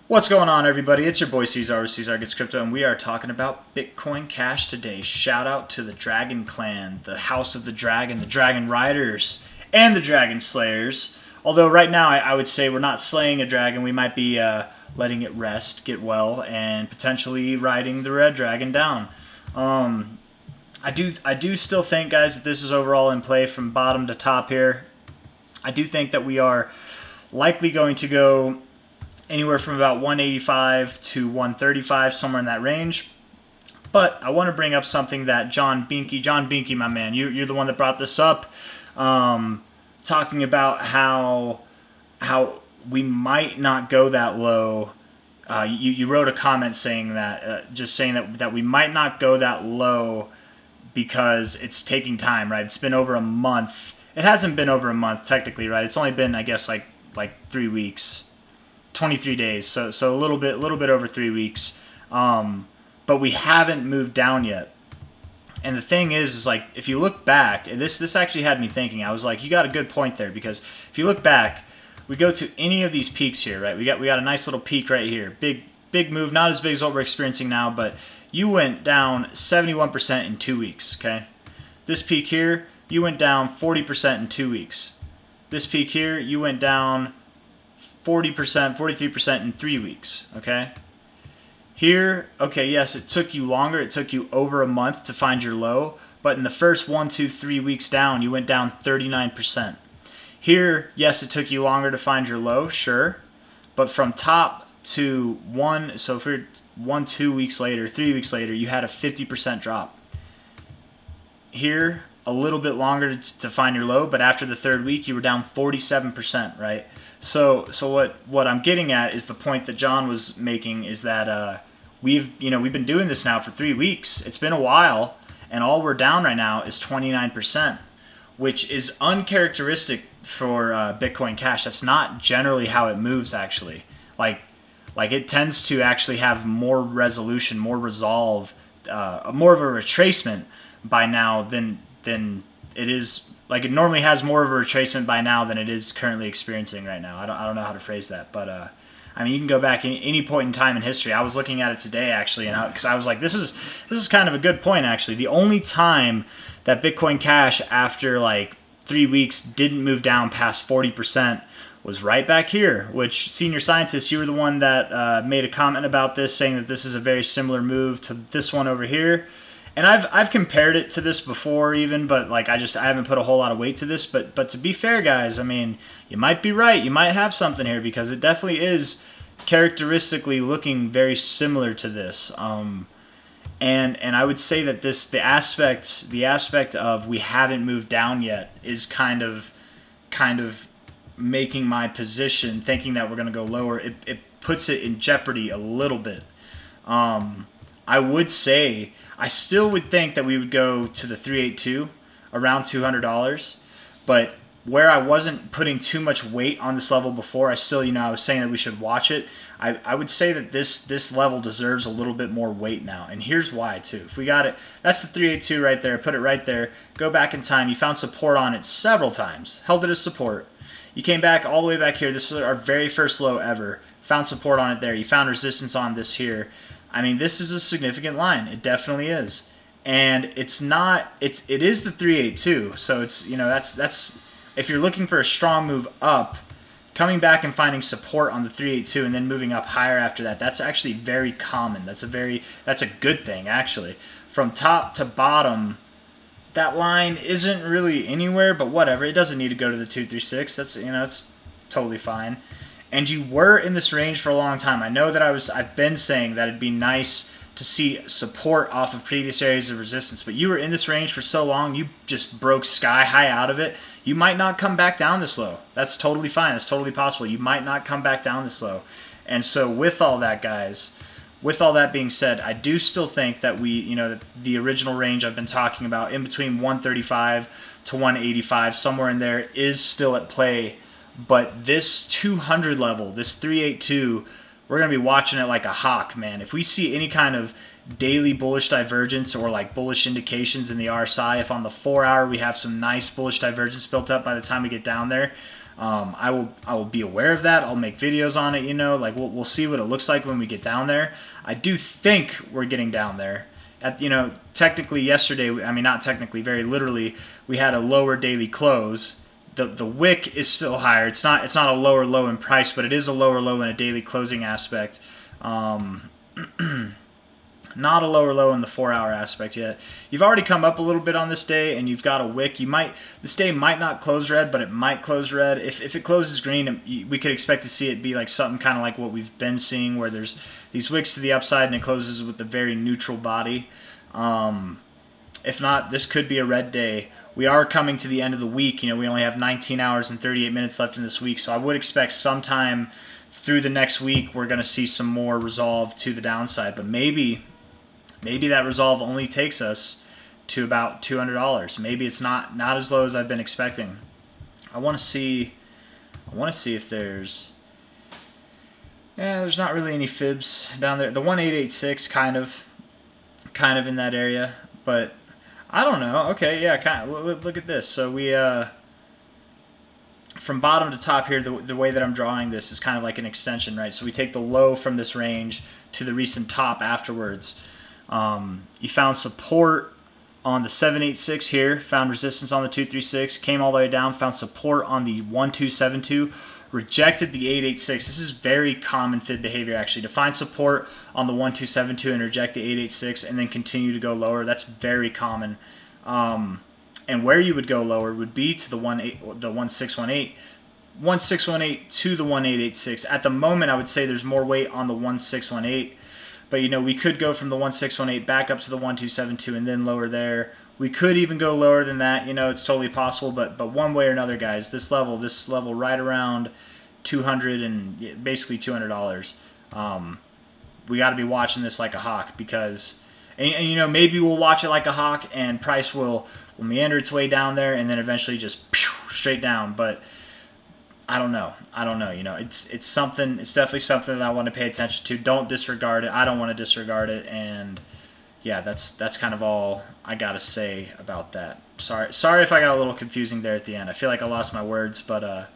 What's going on, everybody? It's your boy C-Zar with C-Zar Gets Crypto, and we are talking about Bitcoin Cash today. Shout out to the Dragon Clan, the House of the Dragon Riders, and the Dragon Slayers. Although right now I would say we're not slaying a dragon, we might be letting it rest, get well, and potentially riding the red dragon down. I do still think, guys, that this is overall in play from bottom to top here. I do think that we are likely going to go anywhere from about 185 to 135, somewhere in that range. But I want to bring up something that John Binky, my man, you're the one that brought this up, talking about how we might not go that low. You wrote a comment saying that, just saying that we might not go that low because it's taking time, right? It's been over a month. It hasn't been over a month technically, right? It's only been, I guess, like 3 weeks. 23 days, so a little bit over 3 weeks, but we haven't moved down yet. And the thing is like, if you look back, and this actually had me thinking. I was like, you got a good point there, because if you look back, we go to any of these peaks here, right? We got a nice little peak right here, big move, not as big as what we're experiencing now, but you went down 71% in 2 weeks. Okay, this peak here, you went down 40% in 2 weeks. This peak here, you went down 40%, 43% in 3 weeks, okay? Here, okay, yes, it took you longer. It took you over a month to find your low, but in the first 1, 2, 3 weeks down, you went down 39%. Here, yes, it took you longer to find your low, sure, but from top to so for 1, 2 weeks later, 3 weeks later, you had a 50% drop. Here, a little bit longer to find your low, but after the third week, you were down 47%, right? So what I'm getting at is the point that John was making, is that we've been doing this now for 3 weeks. It's been a while, and all we're down right now is 29%, which is uncharacteristic for Bitcoin Cash. That's not generally how it moves, actually. Like it tends to actually have more resolution, more resolve, more of a retracement by now than it is. Like, it normally has more of a retracement by now than it is currently experiencing right now. I don't know how to phrase that, but I mean, you can go back any point in time in history. I was looking at it today, actually, and because I was like, this is kind of a good point, actually. The only time that Bitcoin Cash after like 3 weeks didn't move down past 40% was right back here. Which, Senior Scientist, you were the one that made a comment about this, saying that this is a very similar move to this one over here. And I've compared it to this before even, but like I haven't put a whole lot of weight to this. But to be fair, guys, I mean, you might be right. You might have something here, because it definitely is characteristically looking very similar to this. And I would say that the aspect of we haven't moved down yet is kind of making my position, thinking that we're going to go lower. It puts it in jeopardy a little bit. I would say, I still would think that we would go to the 382, around $200, but where I wasn't putting too much weight on this level before, I still, I was saying that we should watch it. I would say that this level deserves a little bit more weight now, and here's why too. If we got it, that's the 382 right there. Put it right there. Go back in time. You found support on it several times. Held it as support. You came back all the way back here. This is our very first low ever. Found support on it there. You found resistance on this here. I mean, this is a significant line. It definitely is. And it's not, it is the 382. So it's, that's if you're looking for a strong move up, coming back and finding support on the 382 and then moving up higher after that, that's actually very common. That's a good thing, actually. From top to bottom, that line isn't really anywhere, but whatever. It doesn't need to go to the 236. That's, it's totally fine. And you were in this range for a long time. I know that I've been saying that it'd be nice to see support off of previous areas of resistance, but you were in this range for so long, you just broke sky high out of it. You might not come back down this low. That's totally fine. That's totally possible. You might not come back down this low. And so with all that, guys, with all that being said, I do still think that the original range I've been talking about, in between 135 to 185, somewhere in there, is still at play. But this 200 level, this 382, we're going to be watching it like a hawk, man. If we see any kind of daily bullish divergence or like bullish indications in the RSI, if on the 4 hour we have some nice bullish divergence built up by the time we get down there, I will be aware of that. I'll make videos on it. You know, like we'll see what it looks like when we get down there. I do think we're getting down there. Technically yesterday, I mean not technically, very literally, we had a lower daily close. The wick is still higher. It's not a lower low in price, but it is a lower low in a daily closing aspect. Not a lower low in the 4-hour aspect yet. You've already come up a little bit on this day, and you've got a wick. This day might not close red, but it might close red. If it closes green, we could expect to see it be like something kind of like what we've been seeing, where there's these wicks to the upside and it closes with a very neutral body. If not, this could be a red day. We are coming to the end of the week. We only have 19 hours and 38 minutes left in this week, so I would expect sometime through the next week we're going to see some more resolve to the downside. But maybe that resolve only takes us to about $200. Maybe it's not as low as I've been expecting. I want to see if there's not really any fibs down there. The 1886 kind of in that area, but I don't know. Okay, yeah, kind of. Look at this. So we from bottom to top here, the way that I'm drawing this is kind of like an extension, right? So we take the low from this range to the recent top afterwards. You found support on the 786 here, found resistance on the 236, came all the way down, found support on the 1272, rejected the 886. This is very common fib behavior, actually, to find support on the 1272 and reject the 886 and then continue to go lower. That's very common. And where you would go lower would be to the 1618 to the 1886. At the moment, I would say there's more weight on the 1618. But we could go from the 1618 back up to the 1272 and then lower there. We could even go lower than that. It's totally possible. But one way or another, guys, this level right around 200 and basically $200. We got to be watching this like a hawk, because and maybe we'll watch it like a hawk and price will meander its way down there and then eventually just straight down. But I don't know. It's something. It's definitely something that I want to pay attention to. Don't disregard it. I don't want to disregard it. And yeah, that's kind of all I gotta say about that. Sorry if I got a little confusing there at the end. I feel like I lost my words, but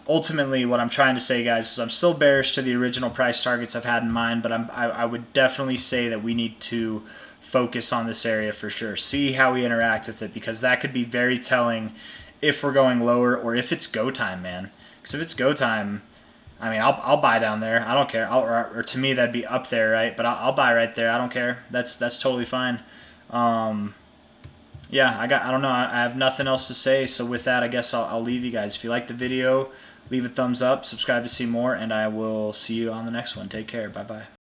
ultimately, what I'm trying to say, guys, is I'm still bearish to the original price targets I've had in mind. But I would definitely say that we need to focus on this area for sure. See how we interact with it, because that could be very telling if we're going lower or if it's go time, man. Because if it's go time, I mean, I'll buy down there. I don't care. Or to me, that'd be up there, right? But I'll buy right there. I don't care. That's totally fine. Yeah, I don't know. I have nothing else to say. So with that, I guess I'll leave you guys. If you like the video, leave a thumbs up, subscribe to see more, and I will see you on the next one. Take care. Bye-bye.